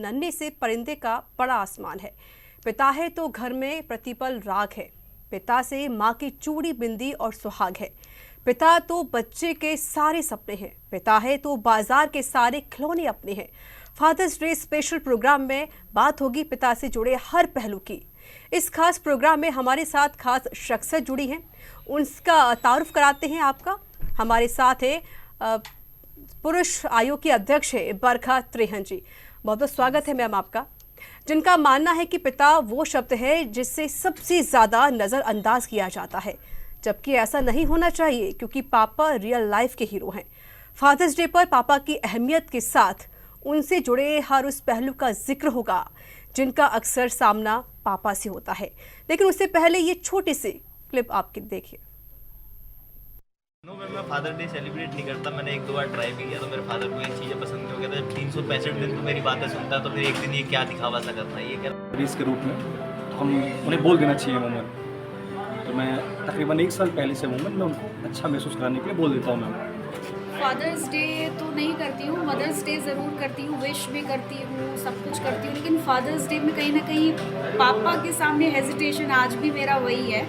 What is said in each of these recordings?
नन्हे से परिंदे का बड़ा आसमान है। पिता है तो घर में प्रतिपल राग है। पिता से माँ की चूड़ी बिंदी और सुहाग है। पिता तो बच्चे के सारे सपने हैं। पिता है तो बाजार के सारे खिलौने अपने हैं। फादर्स डे स्पेशल प्रोग्राम में बात होगी पिता से जुड़े हर पहलू की। इस खास प्रोग्राम में हमारे साथ खास शख्सियत जुड़ी हैं, उनका तारुफ कराते हैं आपका। हमारे साथ है पुरुष आयोग की अध्यक्ष है बरखा त्रेहन जी। बहुत बहुत स्वागत है मैम आपका। जिनका मानना है कि पिता वो शब्द है जिससे सबसे ज़्यादा नज़रअंदाज किया जाता है, जबकि ऐसा नहीं होना चाहिए क्योंकि पापा रियल लाइफ के हीरो हैं। फादर्स डे पर पापा की अहमियत के साथ उनसे जुड़े हर उस पहलू का जिक्र होगा जिनका अक्सर सामना पापा से होता है। लेकिन उससे पहले ये छोटी सी क्लिप आपके देखिए। मैं फादर डे सेलिब्रेट नहीं करता। मैंने एक दो बार ट्राई भी किया तो मेरे फादर को ये चीज़ें पसंद नहीं हो गया था। जब 365 दिन तो मेरी बातें सुनता है तो फिर एक दिन ये क्या दिखावा सा करता है, ये क्या इसके रूप में हम उन्हें बोल देना चाहिए वुमन। तो मैं तकरीबन 1 साल पहले से वुमन में उनको अच्छा महसूस कराने के लिए बोल देता हूँ। मैं फादर्स डे तो नहीं करती हूँ, मदर्स डे ज़रूर करती हूँ, विश भी करती हूँ, सब कुछ करती हूँ, लेकिन फादर्स डे में कहीं ना कहीं पापा के सामने हेजिटेशन आज भी मेरा वही है।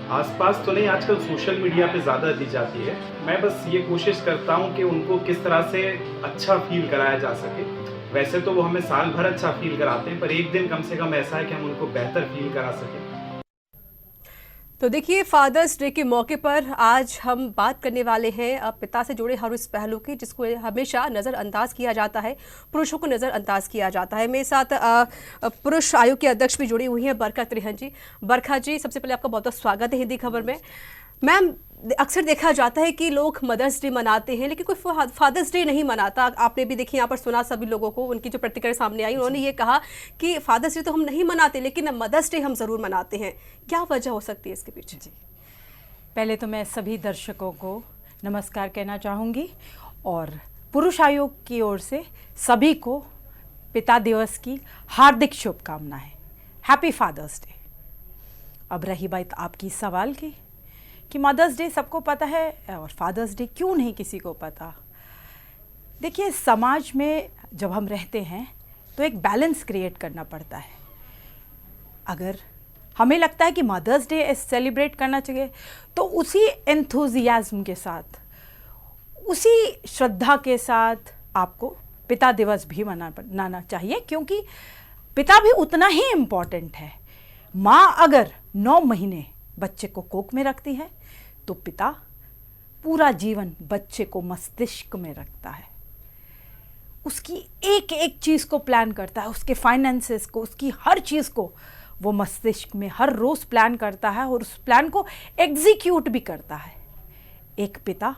आसपास तो नहीं, आजकल सोशल मीडिया पे ज़्यादा दी जाती है। मैं बस ये कोशिश करता हूँ कि उनको किस तरह से अच्छा फील कराया जा सके। वैसे तो वो हमें साल भर अच्छा फील कराते हैं, पर एक दिन कम से कम ऐसा है कि हम उनको बेहतर फील करा सकें। तो देखिए, फादर्स डे के मौके पर आज हम बात करने वाले हैं पिता से जुड़े हर उस पहलू की जिसको हमेशा नज़रअंदाज किया जाता है, पुरुषों को नज़रअंदाज किया जाता है। मेरे साथ पुरुष आयोग के अध्यक्ष भी जुड़ी हुई हैं बरखा त्रेहन जी। बरखा जी, सबसे पहले आपका बहुत बहुत स्वागत है हिंदी खबर में। मैम, अक्सर देखा जाता है कि लोग मदर्स डे मनाते हैं लेकिन कोई फादर्स डे नहीं मनाता। आपने भी देखिए यहाँ पर सुना सभी लोगों को, उनकी जो प्रतिक्रिया सामने आई, उन्होंने ये कहा कि फादर्स डे तो हम नहीं मनाते लेकिन मदर्स डे हम ज़रूर मनाते हैं। क्या वजह हो सकती है इसके पीछे? जी, पहले तो मैं सभी दर्शकों को नमस्कार कहना चाहूँगी और पुरुष आयोग की ओर से सभी को पिता दिवस की हार्दिक शुभकामनाएं। Happy father's day. अब रही बात आपकी सवाल की कि मदर्स डे सबको पता है और फादर्स डे क्यों नहीं किसी को पता। देखिए, समाज में जब हम रहते हैं तो एक बैलेंस क्रिएट करना पड़ता है। अगर हमें लगता है कि मदर्स डे सेलिब्रेट करना चाहिए तो उसी एंथुजियाज्म के साथ, उसी श्रद्धा के साथ आपको पिता दिवस भी मनाना चाहिए, क्योंकि पिता भी उतना ही इम्पॉर्टेंट है। माँ अगर 9 महीने बच्चे को कोख में रखती है तो पिता पूरा जीवन बच्चे को मस्तिष्क में रखता है। उसकी एक एक चीज़ को प्लान करता है, उसके फाइनेंसेस को, उसकी हर चीज़ को वो मस्तिष्क में हर रोज़ प्लान करता है और उस प्लान को एग्जीक्यूट भी करता है। एक पिता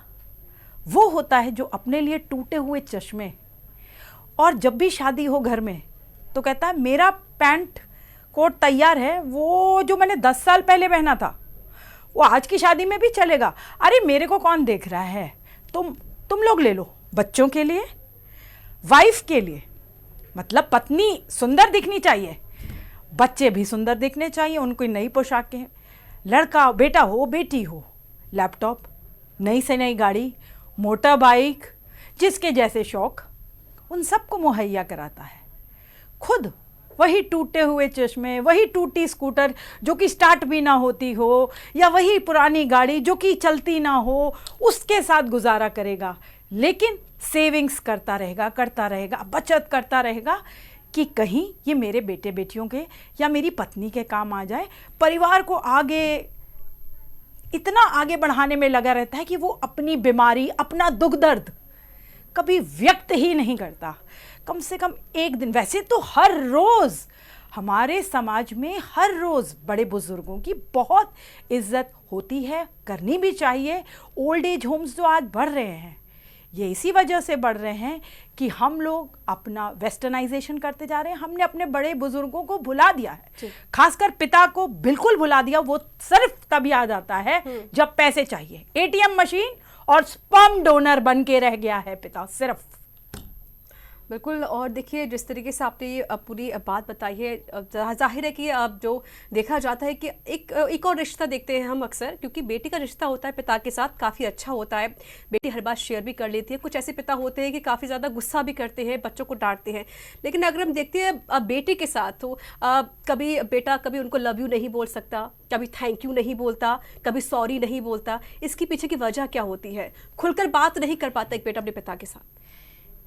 वो होता है जो अपने लिए टूटे हुए चश्मे, और जब भी शादी हो घर में तो कहता है मेरा पैंट कोट तैयार है, वो जो मैंने 10 साल पहले पहना था वो आज की शादी में भी चलेगा। अरे मेरे को कौन देख रहा है, तुम लोग ले लो। बच्चों के लिए, वाइफ के लिए, मतलब पत्नी सुंदर दिखनी चाहिए, बच्चे भी सुंदर दिखने चाहिए, उनको नई पोशाकें, लड़का बेटा हो बेटी हो, लैपटॉप, नई से नई गाड़ी, मोटर बाइक, जिसके जैसे शौक, उन सबको मुहैया कराता है। खुद वही टूटे हुए चश्मे, वही टूटी स्कूटर जो कि स्टार्ट भी ना होती हो, या वही पुरानी गाड़ी जो कि चलती ना हो, उसके साथ गुजारा करेगा, लेकिन सेविंग्स करता रहेगा, बचत करता रहेगा कि कहीं ये मेरे बेटे बेटियों के या मेरी पत्नी के काम आ जाए। परिवार को इतना आगे बढ़ाने में लगा रहता है कि वो अपनी बीमारी, अपना दुख दर्द कभी व्यक्त ही नहीं करता। कम से कम एक दिन, वैसे तो हर रोज़ हमारे समाज में हर रोज़ बड़े बुजुर्गों की बहुत इज्जत होती है, करनी भी चाहिए। ओल्ड एज होम्स जो आज बढ़ रहे हैं, ये इसी वजह से बढ़ रहे हैं कि हम लोग अपना वेस्टर्नाइजेशन करते जा रहे हैं। हमने अपने बड़े बुजुर्गों को भुला दिया है, खासकर पिता को बिल्कुल भुला दिया। वो सिर्फ तब याद आता है जब पैसे चाहिए। एटीएम मशीन और स्पर्म डोनर बन के रह गया है पिता सिर्फ। बिल्कुल। और देखिए जिस तरीके से आपने ये पूरी बात बताई है, जाहिर है कि अब जो देखा जाता है कि एक और रिश्ता देखते हैं हम अक्सर, क्योंकि बेटी का रिश्ता होता है पिता के साथ काफ़ी अच्छा होता है, बेटी हर बात शेयर भी कर लेती है। कुछ ऐसे पिता होते हैं कि काफ़ी ज़्यादा गुस्सा भी करते हैं, बच्चों को डांटते हैं। लेकिन अगर हम देखते हैं अब बेटी के साथ, तो कभी बेटा कभी उनको लव यू नहीं बोल सकता, कभी थैंक यू नहीं बोलता, कभी सॉरी नहीं बोलता। इसके पीछे की वजह क्या होती है? खुलकर बात नहीं कर पाता एक बेटा अपने पिता के साथ।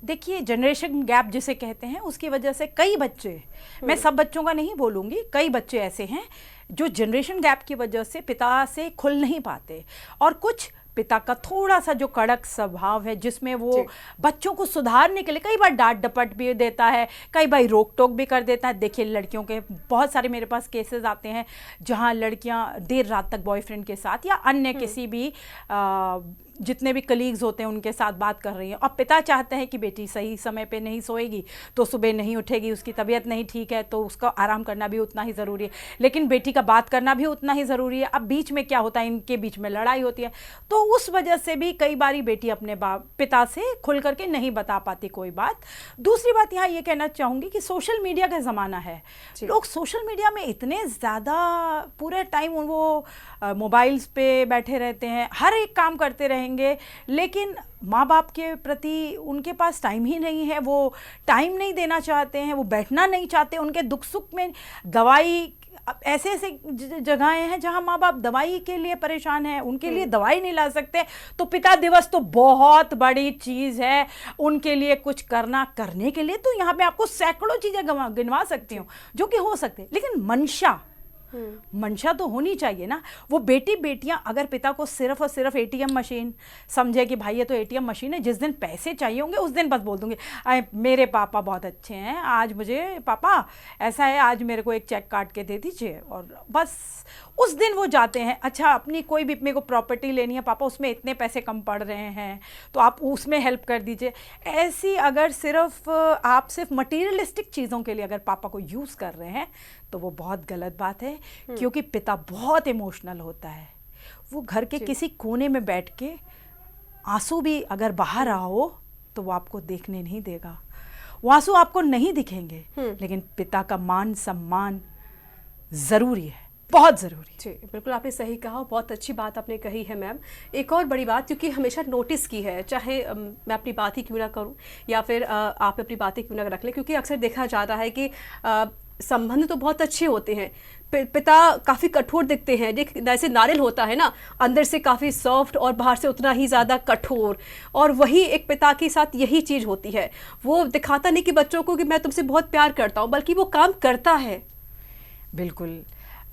देखिए, जनरेशन गैप जिसे कहते हैं, उसकी वजह से कई बच्चे, मैं सब बच्चों का नहीं बोलूँगी, कई बच्चे ऐसे हैं जो जनरेशन गैप की वजह से पिता से खुल नहीं पाते। और कुछ पिता का थोड़ा सा जो कड़क स्वभाव है, जिसमें वो बच्चों को सुधारने के लिए कई बार डांट डपट भी देता है, कई बार रोक टोक भी कर देता है। देखिए, लड़कियों के बहुत सारे मेरे पास केसेस आते हैं जहां लड़कियां देर रात तक बॉयफ्रेंड के साथ या अन्य किसी भी जितने भी कलीग्स होते हैं उनके साथ बात कर रही हैं, और पिता चाहते हैं कि बेटी सही समय पे नहीं सोएगी तो सुबह नहीं उठेगी, उसकी तबीयत नहीं ठीक है तो उसका आराम करना भी उतना ही ज़रूरी है, लेकिन बेटी का बात करना भी उतना ही ज़रूरी है। अब बीच में क्या होता है, इनके बीच में लड़ाई होती है, तो उस वजह से भी कई बारी बेटी अपने पिता से खुल करके नहीं बता पाती कोई बात। दूसरी बात यहाँ ये कहना चाहूँगी कि सोशल मीडिया का ज़माना है, लोग सोशल मीडिया में इतने ज़्यादा पूरे टाइम वो मोबाइल्स पे बैठे रहते हैं, हर एक काम करते रहेंगे, लेकिन माँ बाप के प्रति उनके पास टाइम ही नहीं है, वो टाइम नहीं देना चाहते हैं, वो बैठना नहीं चाहते। उनके दुख सुख में दवाई, ऐसे ऐसे जगहें हैं जहाँ माँ बाप दवाई के लिए परेशान हैं, उनके लिए दवाई नहीं ला सकते, तो पिता दिवस तो बहुत बड़ी चीज़ है उनके लिए। कुछ करने के लिए तो यहाँ पे आपको सैकड़ों चीज़ें गिनवा सकती हूँ जो कि हो सकते, लेकिन मंशा तो होनी चाहिए ना। वो बेटियां अगर पिता को सिर्फ और सिर्फ एटीएम मशीन समझे कि भाई ये तो एटीएम मशीन है, जिस दिन पैसे चाहिए होंगे उस दिन बस बोल दूंगी मेरे पापा बहुत अच्छे हैं, आज मुझे पापा ऐसा है, आज मेरे को एक चेक काट के दे दीजिए, और बस उस दिन वो जाते हैं। अच्छा, अपनी कोई भी मेरे को प्रॉपर्टी लेनी है पापा, उसमें इतने पैसे कम पड़ रहे हैं तो आप उसमें हेल्प कर दीजिए। ऐसी अगर आप सिर्फ मटीरियलिस्टिक चीज़ों के लिए अगर पापा को यूज़ कर रहे हैं तो वो बहुत गलत बात है, क्योंकि पिता बहुत इमोशनल होता है। वो घर के किसी कोने में बैठ के आंसू भी अगर बहा रहा हो तो वो आपको देखने नहीं देगा, वो आंसू आपको नहीं दिखेंगे, लेकिन पिता का मान सम्मान ज़रूरी है, बहुत ज़रूरी। जी बिल्कुल, आपने सही कहा, बहुत अच्छी बात आपने कही है मैम। एक और बड़ी बात, क्योंकि हमेशा नोटिस की है, चाहे मैं अपनी बात ही क्यों ना करूं या फिर आप अपनी बातें क्यों ना रख लें, क्योंकि अक्सर देखा जाता है कि संबंध तो बहुत अच्छे होते हैं, पिता काफ़ी कठोर दिखते हैं, जैसे नारियल होता है ना, अंदर से काफ़ी सॉफ्ट और बाहर से उतना ही ज़्यादा कठोर, और वही एक पिता के साथ यही चीज़ होती है। वो दिखाता नहीं कि बच्चों को कि मैं तुमसे बहुत प्यार करता हूँ, बल्कि वो काम करता है। बिल्कुल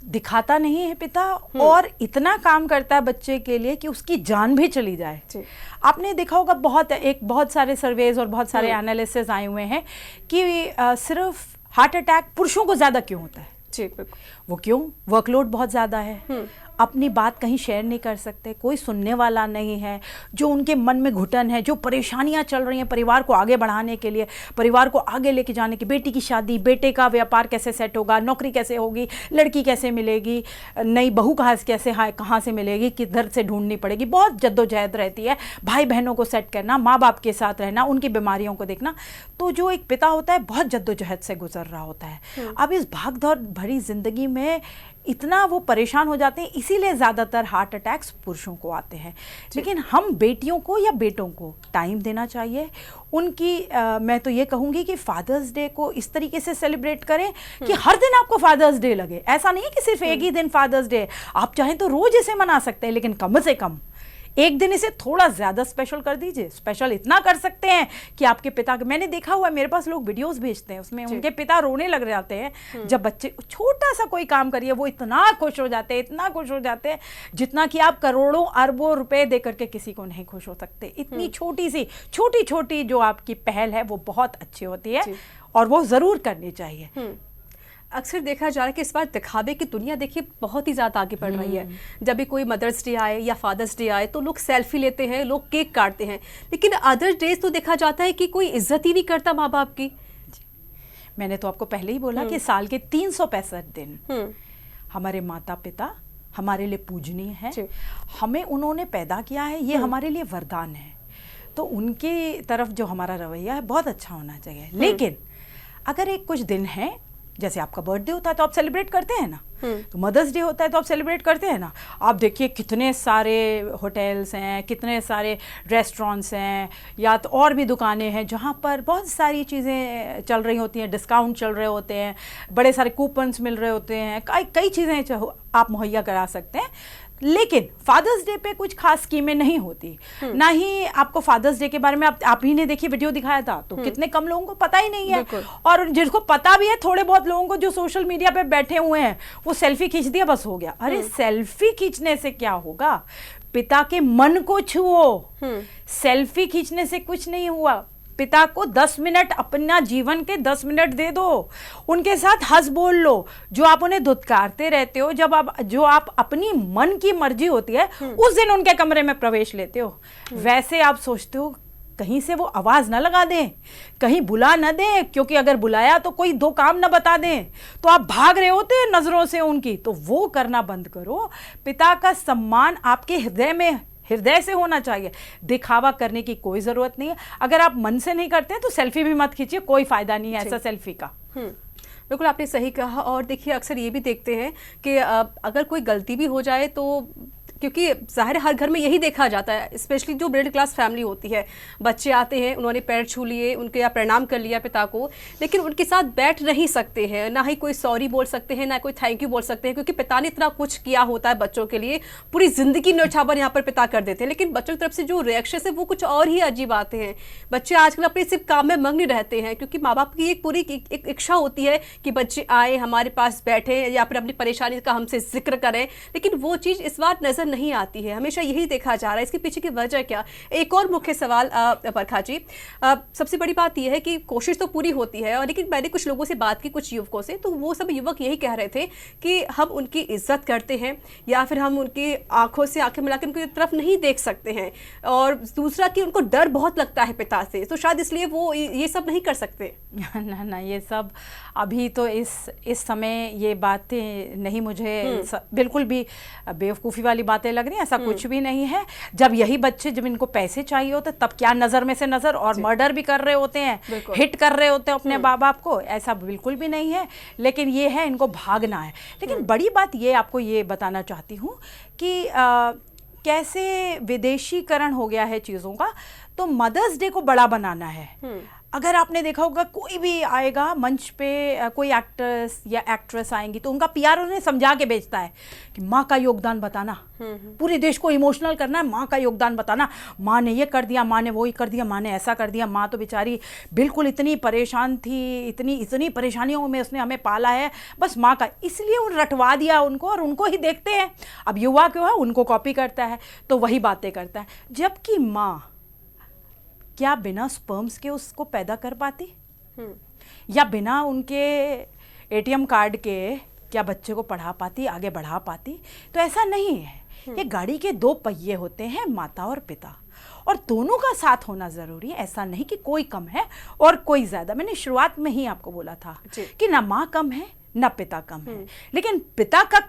दिखाता नहीं है पिता, और इतना काम करता है बच्चे के लिए कि उसकी जान भी चली जाए। आपने देखा होगा बहुत सारे सर्वेज और बहुत सारे एनालिसिस आए हुए हैं कि सिर्फ हार्ट अटैक पुरुषों को ज़्यादा क्यों होता है। जी, वो क्यों? वर्कलोड बहुत ज़्यादा है, अपनी बात कहीं शेयर नहीं कर सकते, कोई सुनने वाला नहीं है, जो उनके मन में घुटन है, जो परेशानियां चल रही हैं परिवार को आगे बढ़ाने के लिए, परिवार को आगे लेके जाने की, बेटी की शादी, बेटे का व्यापार कैसे सेट होगा, नौकरी कैसे होगी, लड़की कैसे मिलेगी, नई बहू कहाँ से मिलेगी, किधर से ढूंढनी पड़ेगी, बहुत जद्दोजहद रहती है। भाई बहनों को सेट करना, माँ बाप के साथ रहना, उनकी बीमारियों को देखना, तो जो एक पिता होता है बहुत जद्दोजहद से गुजर रहा होता है। अब इस भागदौड़ भरी जिंदगी में इतना वो परेशान हो जाते हैं, इसीलिए ज़्यादातर हार्ट अटैक्स पुरुषों को आते हैं। लेकिन हम बेटियों को या बेटों को टाइम देना चाहिए उनकी। मैं तो ये कहूँगी कि फादर्स डे को इस तरीके से सेलिब्रेट करें कि हर दिन आपको फादर्स डे लगे। ऐसा नहीं है कि सिर्फ एक ही दिन फादर्स डे, आप चाहें तो रोज़ इसे मना सकते हैं, लेकिन कम से कम एक दिन इसे थोड़ा ज़्यादा स्पेशल कर दीजिए। स्पेशल इतना कर सकते हैं कि आपके पिता, मैंने देखा हुआ है, मेरे पास लोग वीडियोस भेजते हैं, उसमें उनके पिता रोने लग जाते हैं जब बच्चे छोटा सा कोई काम करिए, वो इतना खुश हो जाते हैं, इतना खुश हो जाते हैं, जितना कि आप करोड़ों अरबों रुपए दे करके किसी को नहीं खुश हो सकते। इतनी छोटी छोटी जो आपकी पहल है वो बहुत अच्छी होती है और वो ज़रूर करनी चाहिए। अक्सर देखा जा रहा है कि इस बार दिखावे की दुनिया देखिए बहुत ही ज़्यादा आगे बढ़ रही है। जब भी कोई मदर्स डे आए या फादर्स डे आए तो लोग सेल्फी लेते हैं, लोग केक काटते हैं, लेकिन अदर डेज तो देखा जाता है कि कोई इज्जत ही नहीं करता माँ बाप की। मैंने तो आपको पहले ही बोला कि साल के 365 दिन हमारे माता पिता हमारे लिए पूजनीय है, हमें उन्होंने पैदा किया है, ये हमारे लिए वरदान है। तो उनकी तरफ जो हमारा रवैया है बहुत अच्छा होना चाहिए। लेकिन अगर एक कुछ दिन है, जैसे आपका बर्थडे होता है तो आप सेलिब्रेट करते हैं ना, तो मदर्स डे होता है तो आप सेलिब्रेट करते हैं ना। आप देखिए कितने सारे होटल्स हैं, कितने सारे रेस्टोरेंट्स हैं, या तो और भी दुकानें हैं जहाँ पर बहुत सारी चीज़ें चल रही होती हैं, डिस्काउंट चल रहे होते हैं, बड़े सारे कूपन्स मिल रहे होते हैं, कई चीज़ें आप मुहैया करा सकते हैं। लेकिन फादर्स डे पे कुछ खास स्कीमें नहीं होती, ना ही आपको फादर्स डे के बारे में आप ही ने देखिए वीडियो दिखाया था, तो कितने कम लोगों को पता ही नहीं है, और जिसको पता भी है थोड़े बहुत लोगों को जो सोशल मीडिया पे बैठे हुए हैं वो सेल्फी खींच दिया बस हो गया। अरे सेल्फी खींचने से क्या होगा, पिता के मन को छुओ, सेल्फी खींचने से कुछ नहीं हुआ। पिता को 10 मिनट, अपना जीवन के 10 मिनट दे दो, उनके साथ हंस बोल लो। जो आप उन्हें धुतकारते रहते हो, जो आप अपनी मन की मर्जी होती है उस दिन उनके कमरे में प्रवेश लेते हो, वैसे आप सोचते हो कहीं से वो आवाज ना लगा दें, कहीं बुला ना दें, क्योंकि अगर बुलाया तो कोई दो काम ना बता दें, तो आप भाग रहे होते हैं नजरों से उनकी। तो वो करना बंद करो। पिता का सम्मान आपके हृदय से होना चाहिए, दिखावा करने की कोई जरूरत नहीं है। अगर आप मन से नहीं करते तो सेल्फी भी मत खींचिए, कोई फायदा नहीं है ऐसा सेल्फी का। बिल्कुल आपने सही कहा। और देखिए अक्सर ये भी देखते हैं कि अगर कोई गलती भी हो जाए तो, क्योंकि ज़ाहिर हर घर में यही देखा जाता है, स्पेशली जो मिडिल क्लास फैमिली होती है, बच्चे आते हैं, उन्होंने पैर छू लिए, उनके या प्रणाम कर लिया पिता को, लेकिन उनके साथ बैठ नहीं सकते हैं, ना ही कोई सॉरी बोल सकते हैं, ना कोई थैंक यू बोल सकते हैं, क्योंकि पिता ने इतना कुछ किया होता है बच्चों के लिए, पूरी ज़िंदगी न्यौछावर यहाँ पर पिता कर देते हैं। लेकिन बच्चों की तरफ से जो रिएक्शन है वो कुछ और ही अजीब आते हैं। बच्चे आजकल अपने सिर्फ काम में मग्न रहते हैं, क्योंकि माँ बाप की एक पूरी एक इच्छा होती है कि बच्चे आए, हमारे पास बैठे, या फिर अपनी परेशानी का हमसे जिक्र करें, लेकिन वो चीज़ इस बार नज़र नहीं आती है। हमेशा यही देखा जा रहा है। इसके पीछे की वजह क्या? एक और मुख्य सवाल परखा जी, सबसे बड़ी बात यह है कि कोशिश तो पूरी होती है, और लेकिन मैंने कुछ लोगों से बात की, कुछ युवकों से, तो वो सब युवक यही कह रहे थे कि हम उनकी इज्जत करते हैं, या फिर हम उनकी आंखों से आंखें मिलाकर उनकी तरफ नहीं देख सकते हैं, और दूसरा कि उनको डर बहुत लगता है पिता से, तो शायद इसलिए वो ये सब नहीं कर सकते। ना ये सब अभी तो इस समय ये बातें नहीं, मुझे बिल्कुल भी बेवकूफ़ी वाली बातें लग रही हैं। ऐसा कुछ भी नहीं है। जब यही बच्चे, जब इनको पैसे चाहिए होते तब क्या नज़र में से नज़र, और मर्डर भी कर रहे होते हैं, हिट कर रहे होते हैं अपने बाप बाप को, ऐसा बिल्कुल भी नहीं है। लेकिन ये है, इनको भागना है। लेकिन बड़ी बात ये आपको ये बताना चाहती हूँ कि कैसे विदेशीकरण हो गया है चीज़ों का। तो मदर्स डे को बड़ा बनाना है। अगर आपने देखा होगा, कोई भी आएगा मंच पे, कोई एक्ट्रेस या एक्ट्रेस आएंगी तो उनका पीआर उन्हें समझा के बेचता है कि माँ का योगदान बताना, पूरे देश को इमोशनल करना है, माँ का योगदान बताना, माँ ने ये कर दिया, माँ ने वो ही कर दिया, माँ ने ऐसा कर दिया, माँ तो बेचारी बिल्कुल इतनी परेशान थी, इतनी परेशानियों में उसने हमें पाला है, बस माँ का, इसलिए उन रटवा दिया उनको, और उनको ही देखते हैं। अब युवा क्यों है, उनको कॉपी करता है, तो वही बातें करता है। जबकि माँ क्या बिना स्पर्म्स के उसको पैदा कर पाती, या बिना उनके एटीएम कार्ड के क्या बच्चे को पढ़ा पाती, आगे बढ़ा पाती? तो ऐसा नहीं है। ये गाड़ी के दो पहिए होते हैं, माता और पिता, और दोनों का साथ होना जरूरी है। ऐसा नहीं कि कोई कम है और कोई ज्यादा। मैंने शुरुआत में ही आपको बोला था कि ना माँ कम है ना पिता कम है, लेकिन पिता का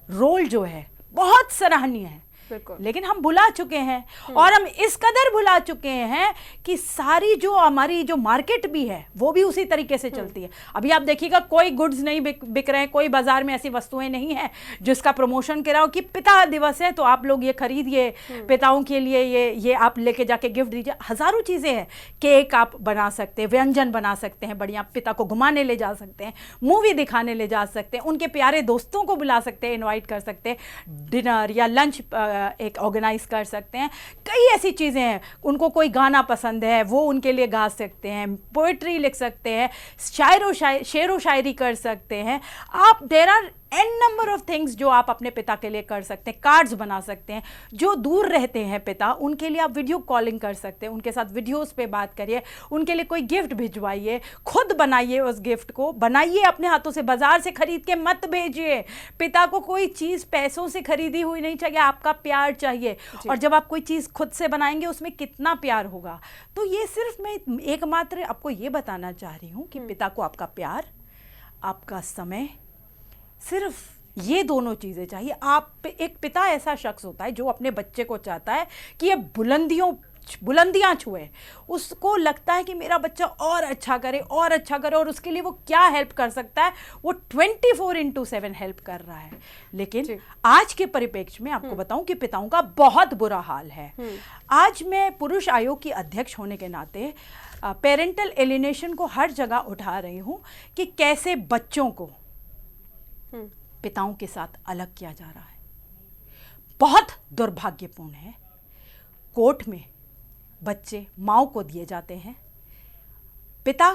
रोल जो है बहुत सराहनीय है। लेकिन हम भुला चुके हैं, और हम इस कदर भुला चुके हैं कि सारी जो हमारी जो मार्केट भी है वो भी उसी तरीके से चलती है। अभी आप देखिएगा, कोई गुड्स नहीं बिक रहे हैं, कोई बाजार में ऐसी वस्तुएं नहीं है जिसका प्रमोशन करा हो कि पिता दिवस है तो आप लोग ये खरीदिए, पिताओं के लिए ये आप लेके जाके गिफ्ट दीजिए। हजारों चीजें हैं, केक आप बना सकते हैं, व्यंजन बना सकते हैं, बढ़िया पिता को घुमाने ले जा सकते हैं, मूवी दिखाने ले जा सकते हैं, उनके प्यारे दोस्तों को बुला सकते हैं, इन्वाइट कर सकते हैं, डिनर या लंच एक ऑर्गेनाइज कर सकते हैं। कई ऐसी चीज़ें हैं। उनको कोई गाना पसंद है वो उनके लिए गा सकते हैं, पोएट्री लिख सकते हैं, शेर व शायरी कर सकते हैं आप। There are an number of things जो आप अपने पिता के लिए कर सकते हैं। कार्ड्स बना सकते हैं। जो दूर रहते हैं पिता, उनके लिए आप वीडियो कॉलिंग कर सकते हैं, उनके साथ वीडियोस पे बात करिए, उनके लिए कोई गिफ्ट भिजवाइए, खुद बनाइए, उस गिफ्ट को बनाइए अपने हाथों से, बाजार से खरीद के मत भेजिए। पिता को कोई चीज़ पैसों से खरीदी हुई नहीं चाहिए, आपका प्यार चाहिए। और जब आप कोई चीज़ खुद से बनाएंगे उसमें कितना प्यार होगा। तो ये सिर्फ मैं एकमात्र आपको ये बताना चाह रही हूँ कि पिता को आपका प्यार, आपका समय, सिर्फ ये दोनों चीज़ें चाहिए। आप एक पिता ऐसा शख्स होता है जो अपने बच्चे को चाहता है कि ये बुलंदियों बुलंदियां छुए, उसको लगता है कि मेरा बच्चा और अच्छा करे और उसके लिए वो क्या हेल्प कर सकता है, वो 24/7 हेल्प कर रहा है। लेकिन आज के परिप्रेक्ष्य में आपको बताऊं कि पिताओं का बहुत बुरा हाल है। आज मैं पुरुष आयोग की अध्यक्ष होने के नाते पेरेंटल एलिनेशन को हर जगह उठा रही हूं कि कैसे बच्चों को पिताओं के साथ अलग किया जा रहा है। बहुत दुर्भाग्यपूर्ण है। कोर्ट में बच्चे माँ को दिए जाते हैं, पिता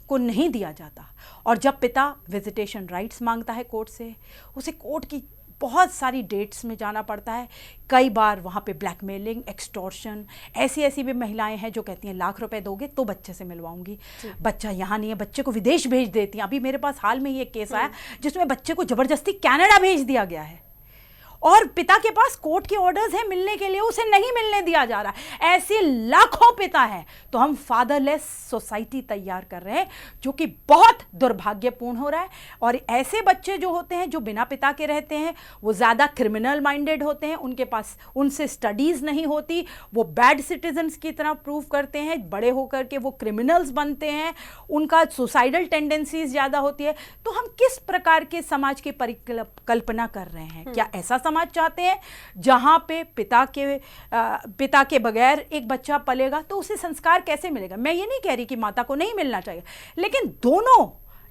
को नहीं दिया जाता। और जब पिता विजिटेशन राइट्स मांगता है कोर्ट से, उसे कोर्ट की बहुत सारी डेट्स में जाना पड़ता है। कई बार वहाँ पे ब्लैकमेलिंग, एक्सटॉर्शन, ऐसी भी महिलाएं हैं जो कहती हैं लाख रुपए दोगे तो बच्चे से मिलवाऊंगी। बच्चा यहाँ नहीं है, बच्चे को विदेश भेज देती हैं। अभी मेरे पास हाल में ही एक केस आया जिसमें बच्चे को जबरदस्ती कनाडा भेज दिया गया है और पिता के पास कोर्ट के ऑर्डर्स हैं मिलने के लिए, उसे नहीं मिलने दिया जा रहा है। ऐसे लाखों पिता हैं। तो हम फादरलेस सोसाइटी तैयार कर रहे हैं जो कि बहुत दुर्भाग्यपूर्ण हो रहा है। और ऐसे बच्चे जो होते हैं जो बिना पिता के रहते हैं, वो ज़्यादा क्रिमिनल माइंडेड होते हैं, उनके पास उनसे स्टडीज़ नहीं होती, वो बैड सिटीजन्स की तरह प्रूव करते हैं, बड़े होकर के वो क्रिमिनल्स बनते हैं, उनका सुसाइडल टेंडेंसीज ज़्यादा होती है। तो हम किस प्रकार के समाज की परिकल्पना कर रहे हैं? क्या ऐसा समाज चाहते हैं जहां पे पिता के बगैर एक बच्चा पलेगा? तो उसे संस्कार कैसे मिलेगा? मैं ये नहीं कह रही कि माता को नहीं मिलना चाहिए, लेकिन दोनों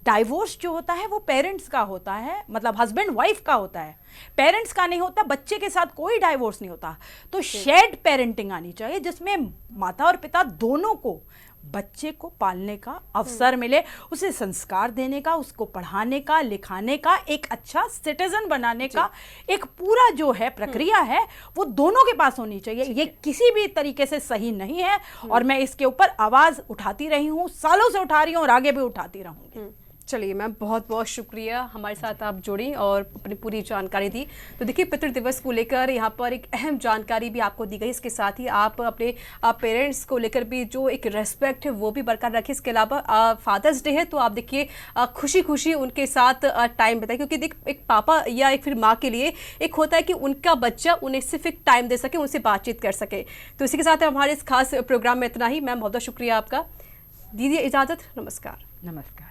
डाइवोर्स जो होता है वो पेरेंट्स का होता है, मतलब हस्बैंड वाइफ का होता है, पेरेंट्स का नहीं होता। बच्चे के साथ कोई डाइवोर्स नहीं होता। तो शेयर्ड पेरेंटिंग आनी चाहिए जिसमें माता और पिता दोनों को बच्चे को पालने का अवसर मिले, उसे संस्कार देने का, उसको पढ़ाने का, लिखाने का, एक अच्छा सिटीजन बनाने का एक पूरा जो है प्रक्रिया है वो दोनों के पास होनी चाहिए। ये किसी भी तरीके से सही नहीं है और मैं इसके ऊपर आवाज उठाती रही हूँ, सालों से उठा रही हूँ और आगे भी उठाती रहूंगी। चलिए मैम, बहुत बहुत शुक्रिया हमारे साथ आप जुड़ी और अपनी पूरी जानकारी दी। तो देखिए, पितृ दिवस को लेकर यहाँ पर एक अहम जानकारी भी आपको दी गई। इसके साथ ही आप अपने पेरेंट्स को लेकर भी जो एक रेस्पेक्ट है वो भी बरकरार रखें। इसके अलावा फादर्स डे है तो आप देखिए खुशी खुशी उनके साथ टाइम बिताएं, क्योंकि देख एक पापा या एक फिर माँ के लिए एक होता है कि उनका बच्चा उन्हें सिर्फ एक टाइम दे सके, उनसे बातचीत कर सके। तो इसी के साथ हमारे इस खास प्रोग्राम में इतना ही। मैम बहुत बहुत शुक्रिया आपका, दीजिए इजाज़त, नमस्कार। नमस्कार।